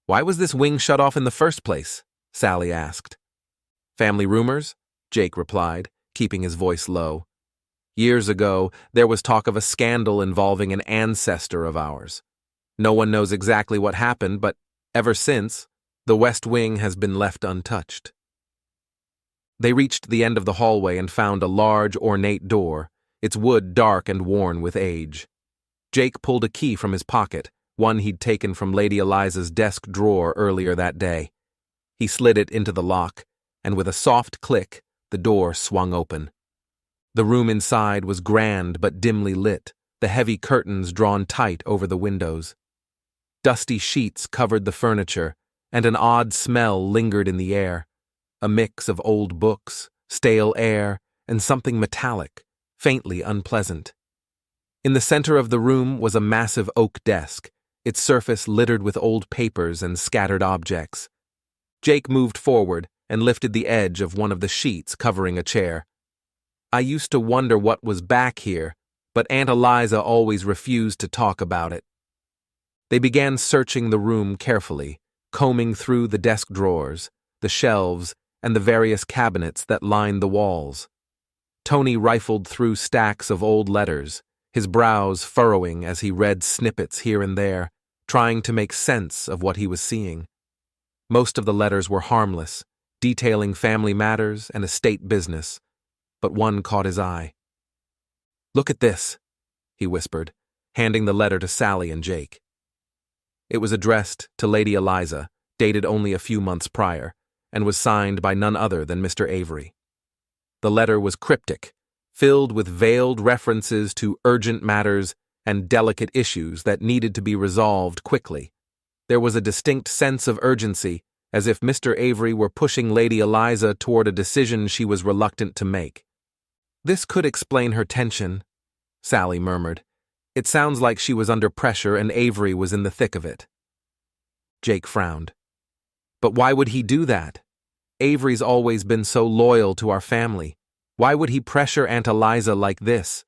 Why was this wing shut off in the first place? Sally asked. Family rumors? Jake replied, keeping his voice low. Years ago, there was talk of a scandal involving an ancestor of ours. No one knows exactly what happened, but ever since, the West Wing has been left untouched. They reached the end of the hallway and found a large, ornate door, its wood dark and worn with age. Jake pulled a key from his pocket, one he'd taken from Lady Eliza's desk drawer earlier that day. He slid it into the lock, and with a soft click, the door swung open. The room inside was grand but dimly lit, the heavy curtains drawn tight over the windows. Dusty sheets covered the furniture, and an odd smell lingered in the air, a mix of old books, stale air, and something metallic, faintly unpleasant. In the center of the room was a massive oak desk, its surface littered with old papers and scattered objects. Jake moved forward and lifted the edge of one of the sheets covering a chair. "I used to wonder what was back here, but Aunt Eliza always refused to talk about it." They began searching the room carefully, combing through the desk drawers, the shelves, and the various cabinets that lined the walls. Tony rifled through stacks of old letters, his brows furrowing as he read snippets here and there, trying to make sense of what he was seeing. Most of the letters were harmless, detailing family matters and estate business, but one caught his eye. "Look at this," he whispered, handing the letter to Sally and Jake. It was addressed to Lady Eliza, dated only a few months prior, and was signed by none other than Mr. Avery. The letter was cryptic, filled with veiled references to urgent matters and delicate issues that needed to be resolved quickly. There was a distinct sense of urgency, as if Mr. Avery were pushing Lady Eliza toward a decision she was reluctant to make. "This could explain her tension," Sally murmured. "It sounds like she was under pressure and Avery was in the thick of it." Jake frowned. "But why would he do that? Avery's always been so loyal to our family. Why would he pressure Aunt Eliza like this?"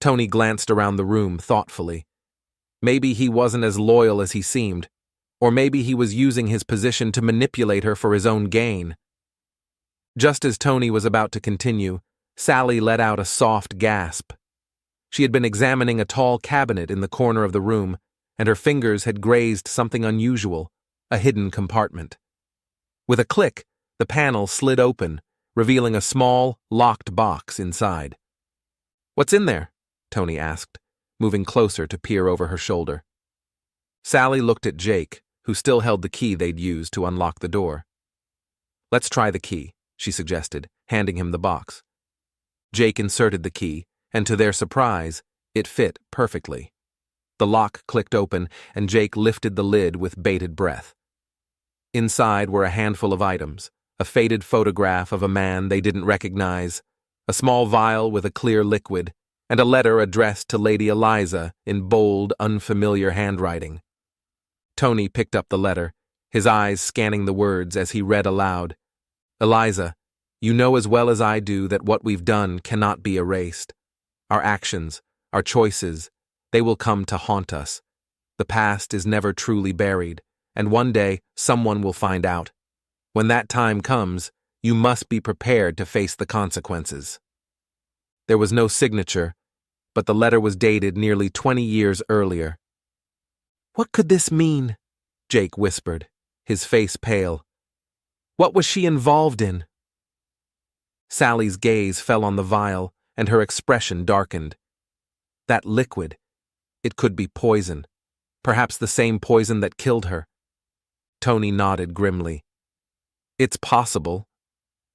Tony glanced around the room thoughtfully. Maybe he wasn't as loyal as he seemed, or maybe he was using his position to manipulate her for his own gain. Just as Tony was about to continue, Sally let out a soft gasp. She had been examining a tall cabinet in the corner of the room, and her fingers had grazed something unusual, a hidden compartment. With a click, the panel slid open, revealing a small, locked box inside. "What's in there?" Tony asked, moving closer to peer over her shoulder. Sally looked at Jake, who still held the key they'd used to unlock the door. "Let's try the key," she suggested, handing him the box. Jake inserted the key, and to their surprise, it fit perfectly. The lock clicked open, and Jake lifted the lid with bated breath. Inside were a handful of items, a faded photograph of a man they didn't recognize, a small vial with a clear liquid, and a letter addressed to Lady Eliza in bold, unfamiliar handwriting. Tony picked up the letter, his eyes scanning the words as he read aloud. "Eliza, you know as well as I do that what we've done cannot be erased. Our actions, our choices, they will come to haunt us. The past is never truly buried, and one day someone will find out. When that time comes, you must be prepared to face the consequences." There was no signature, but the letter was dated nearly 20 years earlier. "What could this mean?" Jake whispered, his face pale. "What was she involved in?" Sally's gaze fell on the vial, and her expression darkened. That liquid, it could be poison, perhaps the same poison that killed her. Tony nodded grimly. "It's possible.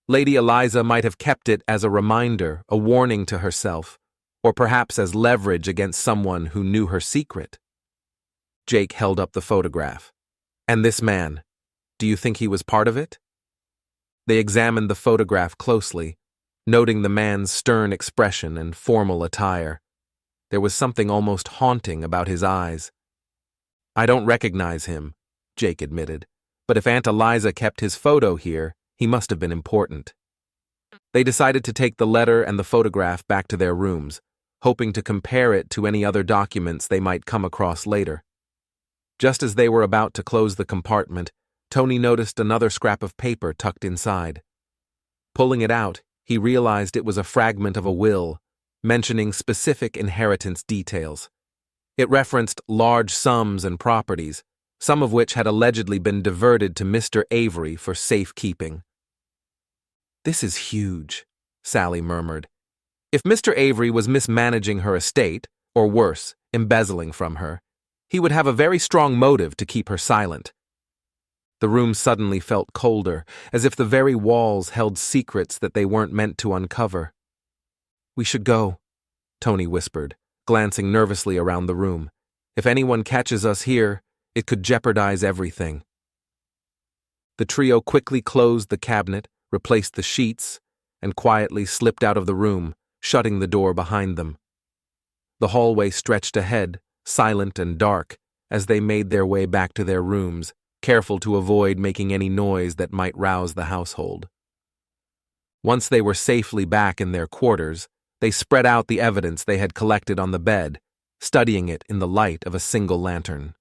Lady Eliza might have kept it as a reminder, a warning to herself, or perhaps as leverage against someone who knew her secret." Jake held up the photograph. "And this man, do you think he was part of it?" They examined the photograph closely, noting the man's stern expression and formal attire. There was something almost haunting about his eyes. "I don't recognize him," Jake admitted, "but if Aunt Eliza kept his photo here, he must have been important." They decided to take the letter and the photograph back to their rooms, hoping to compare it to any other documents they might come across later. Just as they were about to close the compartment, Tony noticed another scrap of paper tucked inside. Pulling it out, he realized it was a fragment of a will, mentioning specific inheritance details. It referenced large sums and properties, some of which had allegedly been diverted to Mr. Avery for safekeeping. "This is huge," Sally murmured. "If Mr. Avery was mismanaging her estate, or worse, embezzling from her, He would have a very strong motive to keep her silent. The room suddenly felt colder, as if the very walls held secrets that they weren't meant to uncover. "We should go," Tony whispered, glancing nervously around the room. "If anyone catches us here, it could jeopardize everything." The trio quickly closed the cabinet, replaced the sheets, and quietly slipped out of the room, shutting the door behind them. The hallway stretched ahead, silent and dark, as they made their way back to their rooms, careful to avoid making any noise that might rouse the household. Once they were safely back in their quarters, they spread out the evidence they had collected on the bed, studying it in the light of a single lantern.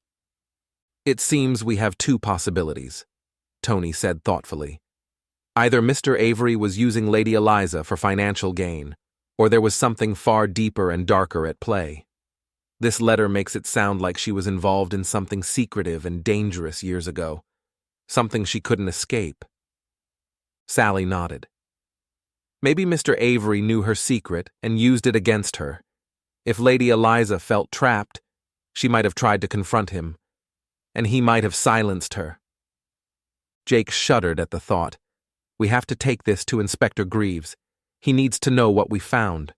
"It seems we have two possibilities," Tony said thoughtfully. "Either Mr. Avery was using Lady Eliza for financial gain, or there was something far deeper and darker at play. This letter makes it sound like she was involved in something secretive and dangerous years ago, something she couldn't escape." Sally nodded. "Maybe Mr. Avery knew her secret and used it against her. If Lady Eliza felt trapped, she might have tried to confront him, and he might have silenced her." Jake shuddered at the thought. "We have to take this to Inspector Greaves. He needs to know what we found."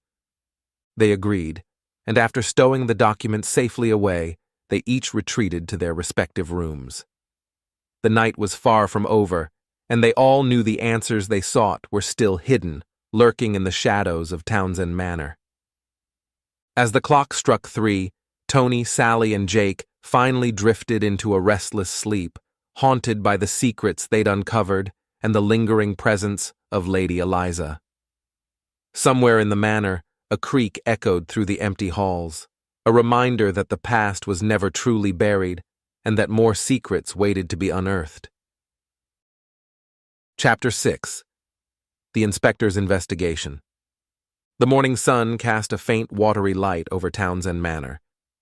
They agreed, and after stowing the documents safely away, they each retreated to their respective rooms. The night was far from over, and they all knew the answers they sought were still hidden, lurking in the shadows of Townsend Manor. As the clock struck 3, Tony, Sally, and Jake finally drifted into a restless sleep, haunted by the secrets they'd uncovered and the lingering presence of Lady Eliza. Somewhere in the manor, a creak echoed through the empty halls, a reminder that the past was never truly buried and that more secrets waited to be unearthed. Chapter 6. The Inspector's Investigation. The morning sun cast a faint watery light over Townsend Manor.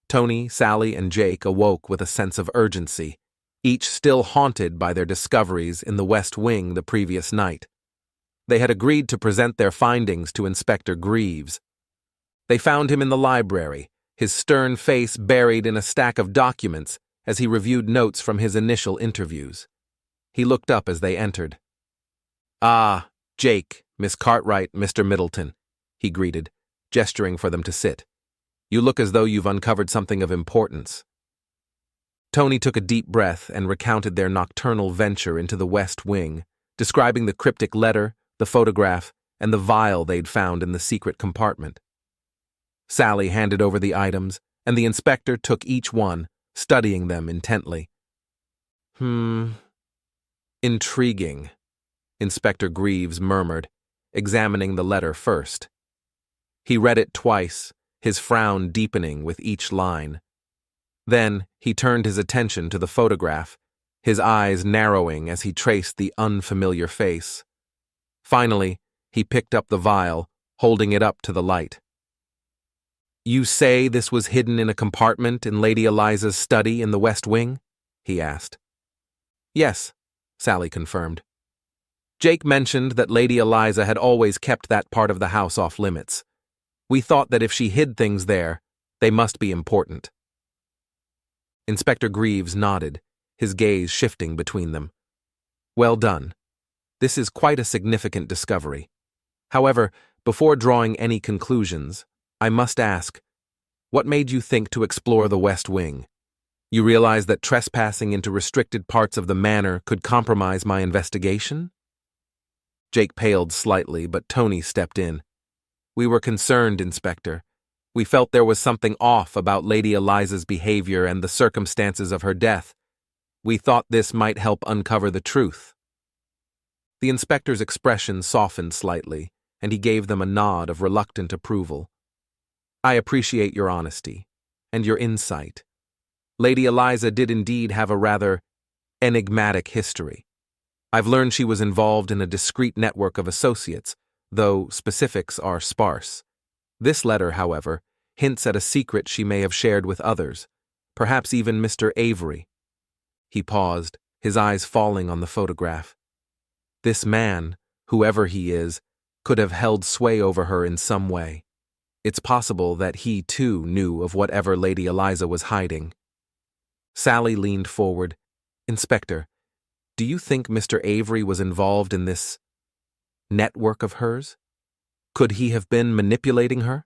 Tony, Sally, and Jake awoke with a sense of urgency, each still haunted by their discoveries in the West Wing the previous night. They had agreed to present their findings to Inspector Greaves. They found him in the library, his stern face buried in a stack of documents as he reviewed notes from his initial interviews. He looked up as they entered. "Ah, Jake, Miss Cartwright, Mr. Middleton," he greeted, gesturing for them to sit. "You look as though you've uncovered something of importance." Tony took a deep breath and recounted their nocturnal venture into the West Wing, describing the cryptic letter, the photograph, and the vial they'd found in the secret compartment. Sally handed over the items, and the inspector took each one, studying them intently. Intriguing," Inspector Greaves murmured, examining the letter first. He read it twice, his frown deepening with each line. Then he turned his attention to the photograph, his eyes narrowing as he traced the unfamiliar face. Finally, he picked up the vial, holding it up to the light. "You say this was hidden in a compartment in Lady Eliza's study in the West Wing?" he asked. "Yes," Sally confirmed. "Jake mentioned that Lady Eliza had always kept that part of the house off limits. We thought that if she hid things there, they must be important." Inspector Greaves nodded, his gaze shifting between them. "Well done. This is quite a significant discovery. However, before drawing any conclusions, I must ask, what made you think to explore the West Wing? You realize that trespassing into restricted parts of the manor could compromise my investigation?" Jake paled slightly, but Tony stepped in. "We were concerned, Inspector. We felt there was something off about Lady Eliza's behavior and the circumstances of her death. We thought this might help uncover the truth." The inspector's expression softened slightly, and he gave them a nod of reluctant approval. "I appreciate your honesty and your insight. Lady Eliza did indeed have a rather enigmatic history. I've learned she was involved in a discreet network of associates, though specifics are sparse. This letter, however, hints at a secret she may have shared with others, perhaps even Mr. Avery." He paused, his eyes falling on the photograph. This man, whoever he is, could have held sway over her in some way. It's possible that he, too, knew of whatever Lady Eliza was hiding. Sally leaned forward. Inspector, do you think Mr. Avery was involved in this network of hers? Could he have been manipulating her?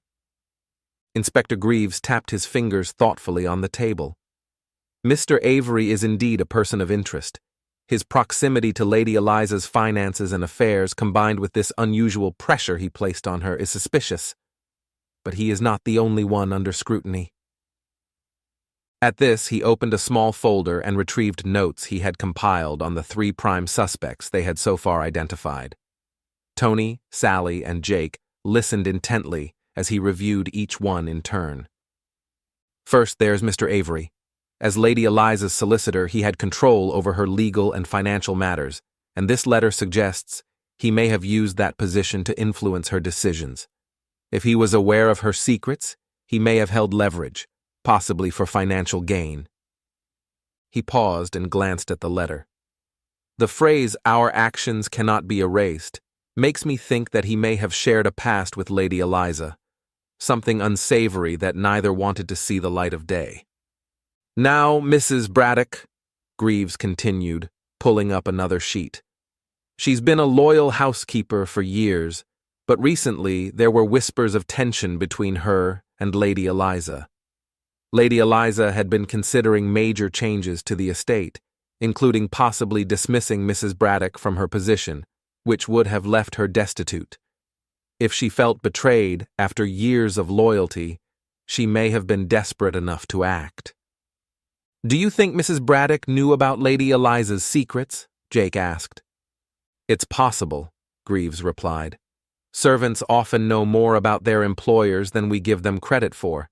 Inspector Greaves tapped his fingers thoughtfully on the table. Mr. Avery is indeed a person of interest. His proximity to Lady Eliza's finances and affairs, combined with this unusual pressure he placed on her, is suspicious. But he is not the only one under scrutiny. At this, he opened a small folder and retrieved notes he had compiled on the 3 prime suspects they had so far identified. Tony, Sally, and Jake listened intently as he reviewed each one in turn. First, there's Mr. Avery. As Lady Eliza's solicitor, he had control over her legal and financial matters, and this letter suggests he may have used that position to influence her decisions. If he was aware of her secrets, he may have held leverage, possibly for financial gain. He paused and glanced at the letter. The phrase, "our actions cannot be erased," makes me think that he may have shared a past with Lady Eliza, something unsavory that neither wanted to see the light of day. Now, Mrs. Braddock, Greaves continued, pulling up another sheet. She's been a loyal housekeeper for years, but recently there were whispers of tension between her and Lady Eliza. Lady Eliza had been considering major changes to the estate, including possibly dismissing Mrs. Braddock from her position, which would have left her destitute. If she felt betrayed after years of loyalty, she may have been desperate enough to act. Do you think Mrs. Braddock knew about Lady Eliza's secrets? Jake asked. It's possible, Greaves replied. Servants often know more about their employers than we give them credit for.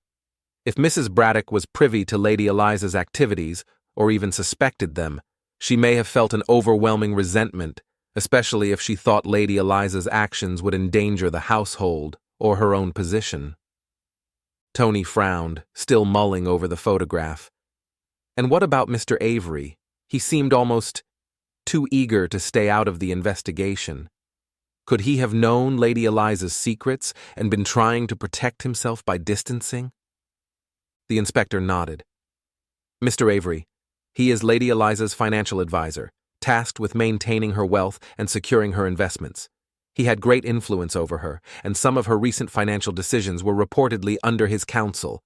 If Mrs. Braddock was privy to Lady Eliza's activities, or even suspected them, she may have felt an overwhelming resentment, especially if she thought Lady Eliza's actions would endanger the household or her own position. Tony frowned, still mulling over the photograph. And what about Mr. Avery? He seemed almost too eager to stay out of the investigation. Could he have known Lady Eliza's secrets and been trying to protect himself by distancing? The inspector nodded. Mr. Avery, he is Lady Eliza's financial advisor, tasked with maintaining her wealth and securing her investments. He had great influence over her, and some of her recent financial decisions were reportedly under his counsel.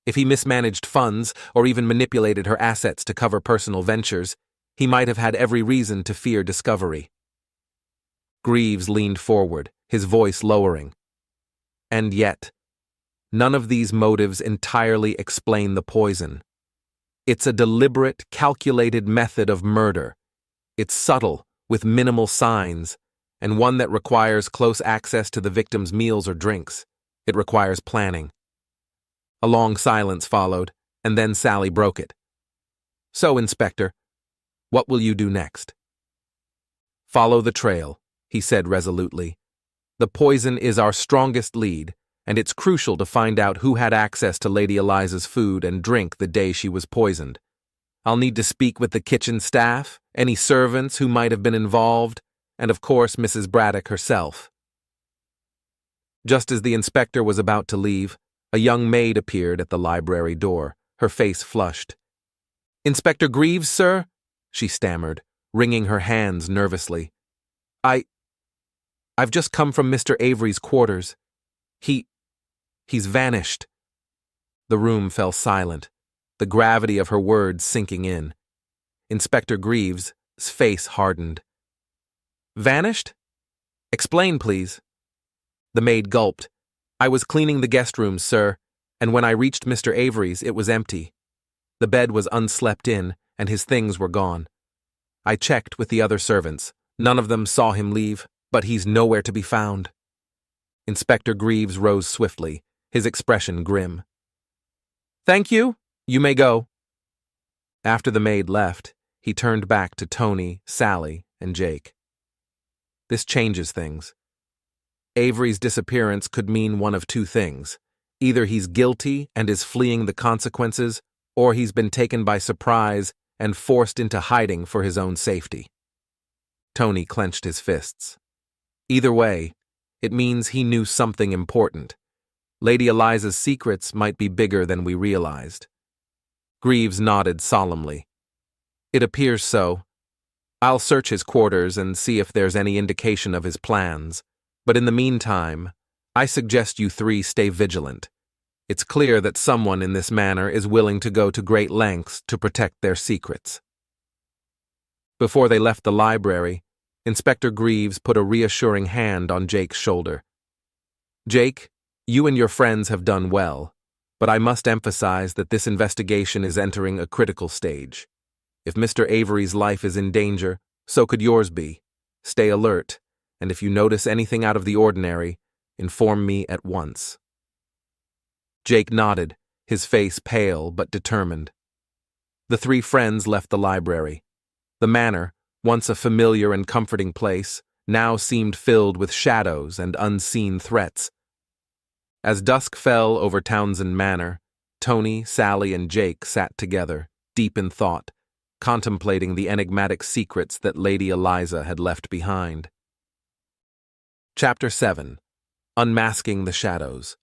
If he mismanaged funds or even manipulated her assets to cover personal ventures, he might have had every reason to fear discovery. Greaves leaned forward, his voice lowering. And yet, none of these motives entirely explain the poison. It's a deliberate, calculated method of murder. It's subtle, with minimal signs, and one that requires close access to the victim's meals or drinks. It requires planning. A long silence followed, and then Sally broke it. So, Inspector, what will you do next? Follow the trail, he said resolutely. The poison is our strongest lead, and it's crucial to find out who had access to Lady Eliza's food and drink the day she was poisoned. I'll need to speak with the kitchen staff, any servants who might have been involved, and of course Mrs. Braddock herself. Just as the inspector was about to leave, a young maid appeared at the library door, her face flushed. Inspector Greaves, sir? She stammered, wringing her hands nervously. I've just come from Mr. Avery's quarters. He's vanished. The room fell silent, the gravity of her words sinking in. Inspector Greaves' face hardened. Vanished? Explain, please. The maid gulped. I was cleaning the guest rooms, sir, and when I reached Mr. Avery's, it was empty. The bed was unslept in, and his things were gone. I checked with the other servants. None of them saw him leave, but he's nowhere to be found. Inspector Greaves rose swiftly, his expression grim. Thank you. You may go. After the maid left, he turned back to Tony, Sally, and Jake. This changes things. Avery's disappearance could mean one of two things. Either he's guilty and is fleeing the consequences, or he's been taken by surprise and forced into hiding for his own safety. Tony clenched his fists. Either way, it means he knew something important. Lady Eliza's secrets might be bigger than we realized. Greaves nodded solemnly. It appears so. I'll search his quarters and see if there's any indication of his plans, but in the meantime, I suggest you three stay vigilant. It's clear that someone in this manor is willing to go to great lengths to protect their secrets. Before they left the library, Inspector Greaves put a reassuring hand on Jake's shoulder. Jake, you and your friends have done well, but I must emphasize that this investigation is entering a critical stage. If Mr. Avery's life is in danger, so could yours be. Stay alert, and if you notice anything out of the ordinary, inform me at once. Jake nodded, his face pale but determined. The three friends left the library. The manor, once a familiar and comforting place, now seemed filled with shadows and unseen threats. As dusk fell over Townsend Manor, Tony, Sally, and Jake sat together, deep in thought, contemplating the enigmatic secrets that Lady Eliza had left behind. Chapter 7. Unmasking the Shadows.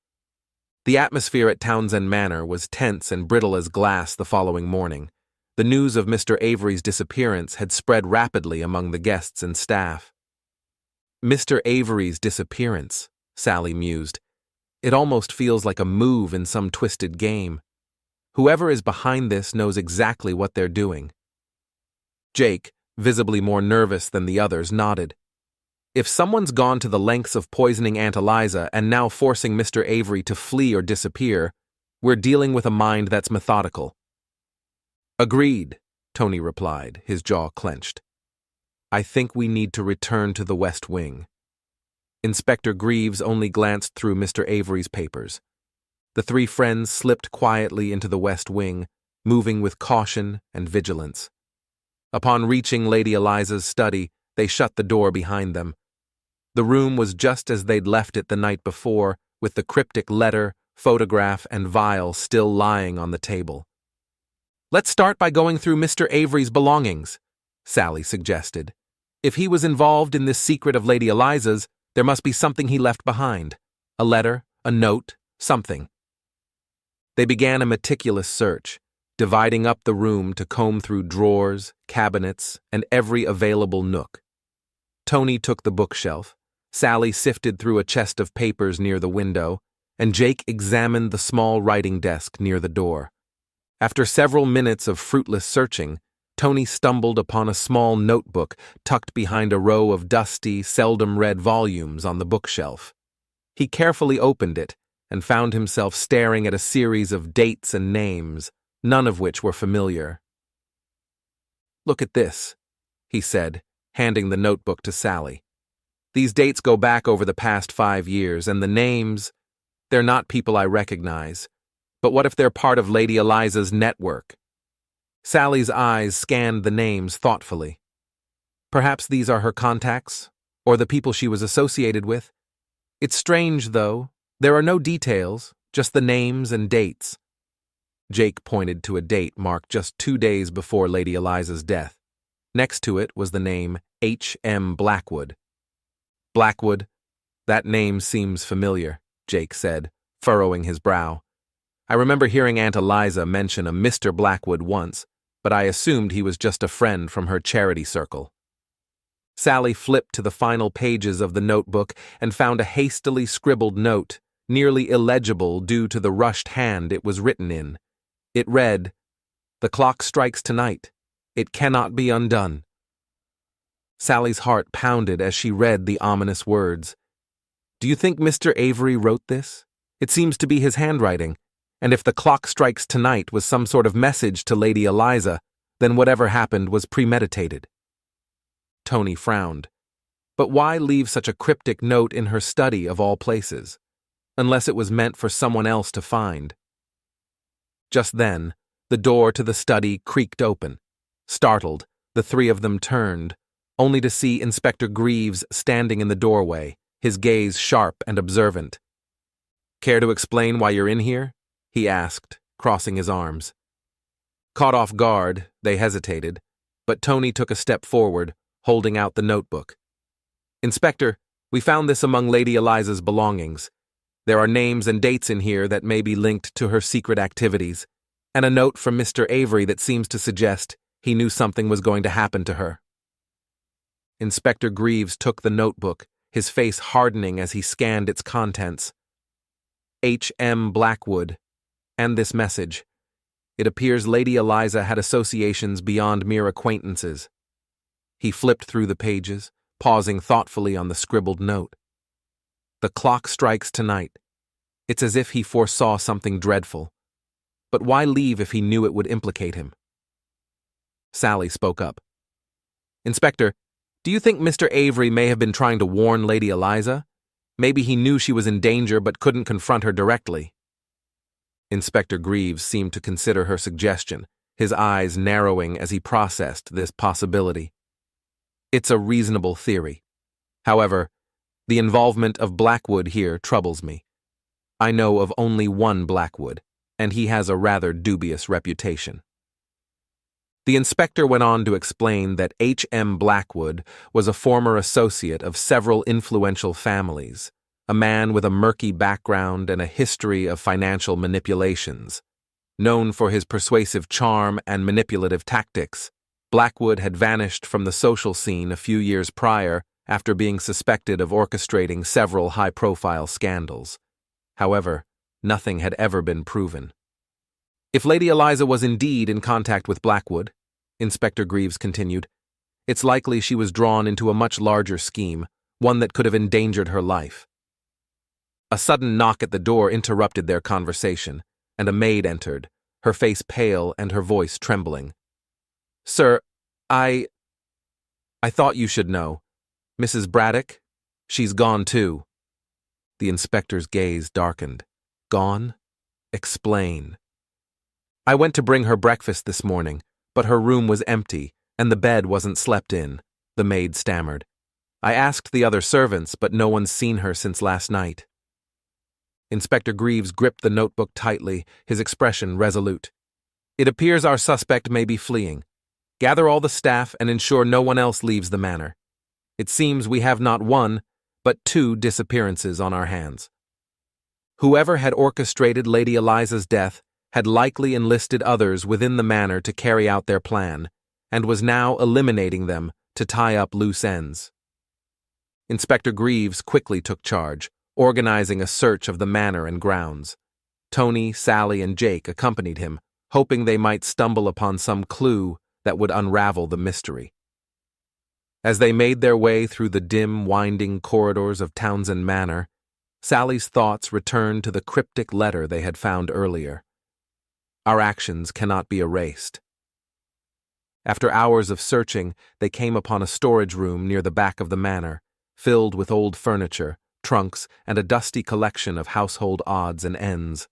The atmosphere at Townsend Manor was tense and brittle as glass the following morning. The news of Mr. Avery's disappearance had spread rapidly among the guests and staff. Mr. Avery's disappearance, Sally mused. It almost feels like a move in some twisted game. Whoever is behind this knows exactly what they're doing. Jake, visibly more nervous than the others, nodded. If someone's gone to the lengths of poisoning Aunt Eliza and now forcing Mr. Avery to flee or disappear, we're dealing with a mind that's methodical. Agreed, Tony replied, his jaw clenched. I think we need to return to the West Wing. Inspector Greaves only glanced through Mr. Avery's papers. The three friends slipped quietly into the West Wing, moving with caution and vigilance. Upon reaching Lady Eliza's study, they shut the door behind them. The room was just as they'd left it the night before, with the cryptic letter, photograph, and vial still lying on the table. Let's start by going through Mr. Avery's belongings, Sally suggested. If he was involved in this secret of Lady Eliza's, there must be something he left behind. A letter, a note, something. They began a meticulous search, dividing up the room to comb through drawers, cabinets, and every available nook. Tony took the bookshelf, Sally sifted through a chest of papers near the window, and Jake examined the small writing desk near the door. After several minutes of fruitless searching, Tony stumbled upon a small notebook tucked behind a row of dusty, seldom-read volumes on the bookshelf. He carefully opened it and found himself staring at a series of dates and names, none of which were familiar. Look at this, he said, handing the notebook to Sally. These dates go back over the past 5 years, and the names, they're not people I recognize. But what if they're part of Lady Eliza's network? Sally's eyes scanned the names thoughtfully. Perhaps these are her contacts, or the people she was associated with. It's strange, though. There are no details, just the names and dates. Jake pointed to a date marked just 2 days before Lady Eliza's death. Next to it was the name H.M. Blackwood. Blackwood? That name seems familiar, Jake said, furrowing his brow. I remember hearing Aunt Eliza mention a Mr. Blackwood once, but I assumed he was just a friend from her charity circle. Sally flipped to the final pages of the notebook and found a hastily scribbled note, nearly illegible due to the rushed hand it was written in. It read, "The clock strikes tonight. It cannot be undone." Sally's heart pounded as she read the ominous words. Do you think Mr. Avery wrote this? It seems to be his handwriting. And if the clock strikes tonight was some sort of message to Lady Eliza, then whatever happened was premeditated. Tony frowned. But why leave such a cryptic note in her study of all places? Unless it was meant for someone else to find. Just then, the door to the study creaked open. Startled, the three of them turned, only to see Inspector Greaves standing in the doorway, his gaze sharp and observant. Care to explain why you're in here? He asked, crossing his arms. Caught off guard, they hesitated, but Tony took a step forward, holding out the notebook. Inspector, we found this among Lady Eliza's belongings. There are names and dates in here that may be linked to her secret activities, and a note from Mr. Avery that seems to suggest he knew something was going to happen to her. Inspector Greaves took the notebook, his face hardening as he scanned its contents. H.M. Blackwood, and this message. It appears Lady Eliza had associations beyond mere acquaintances. He flipped through the pages, pausing thoughtfully on the scribbled note. The clock strikes tonight. It's as if he foresaw something dreadful. But why leave if he knew it would implicate him? Sally spoke up. Inspector, do you think Mr. Avery may have been trying to warn Lady Eliza? Maybe he knew she was in danger but couldn't confront her directly. Inspector Greaves seemed to consider her suggestion, his eyes narrowing as he processed this possibility. It's a reasonable theory. However, the involvement of Blackwood here troubles me. I know of only one Blackwood, and he has a rather dubious reputation. The inspector went on to explain that H.M. Blackwood was a former associate of several influential families, a man with a murky background and a history of financial manipulations. Known for his persuasive charm and manipulative tactics, Blackwood had vanished from the social scene a few years prior after being suspected of orchestrating several high-profile scandals. However, nothing had ever been proven. If Lady Eliza was indeed in contact with Blackwood, Inspector Greaves continued, it's likely she was drawn into a much larger scheme, one that could have endangered her life. A sudden knock at the door interrupted their conversation, and a maid entered, her face pale and her voice trembling. Sir, I thought you should know. Mrs. Braddock? She's gone too. The inspector's gaze darkened. Gone? Explain. I went to bring her breakfast this morning, but her room was empty, and the bed wasn't slept in, the maid stammered. I asked the other servants, but no one's seen her since last night. Inspector Greaves gripped the notebook tightly, his expression resolute. It appears our suspect may be fleeing. Gather all the staff and ensure no one else leaves the manor. It seems we have not one, but two disappearances on our hands. Whoever had orchestrated Lady Eliza's death had likely enlisted others within the manor to carry out their plan, and was now eliminating them to tie up loose ends. Inspector Greaves quickly took charge, organizing a search of the manor and grounds. Tony, Sally, and Jake accompanied him, hoping they might stumble upon some clue that would unravel the mystery. As they made their way through the dim, winding corridors of Townsend Manor, Sally's thoughts returned to the cryptic letter they had found earlier. Our actions cannot be erased. After hours of searching, they came upon a storage room near the back of the manor, filled with old furniture, trunks, and a dusty collection of household odds and ends.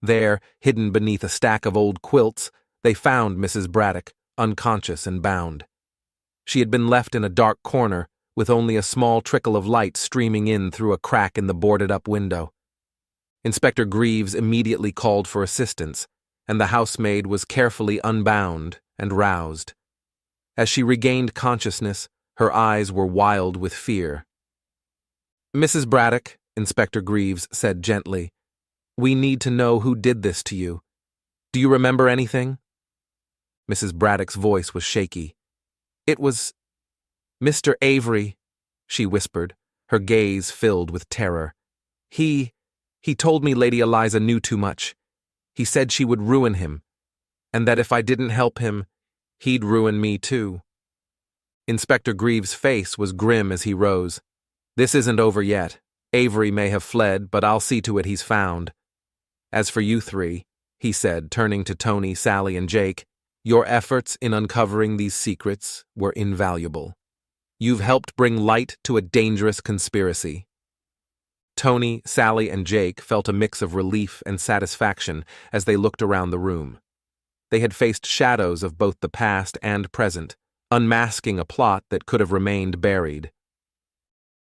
There, hidden beneath a stack of old quilts, they found Mrs. Braddock, unconscious and bound. She had been left in a dark corner, with only a small trickle of light streaming in through a crack in the boarded-up window. Inspector Greaves immediately called for assistance, and the housemaid was carefully unbound and roused. As she regained consciousness, her eyes were wild with fear. Mrs. Braddock, Inspector Greaves said gently, we need to know who did this to you. Do you remember anything? Mrs. Braddock's voice was shaky. It was Mr. Avery, she whispered, her gaze filled with terror. He told me Lady Eliza knew too much. He said she would ruin him, and that if I didn't help him, he'd ruin me too. Inspector Greaves' face was grim as he rose. This isn't over yet. Avery may have fled, but I'll see to it he's found. As for you three, he said, turning to Tony, Sally, and Jake, your efforts in uncovering these secrets were invaluable. You've helped bring light to a dangerous conspiracy. Tony, Sally, and Jake felt a mix of relief and satisfaction as they looked around the room. They had faced shadows of both the past and present, unmasking a plot that could have remained buried.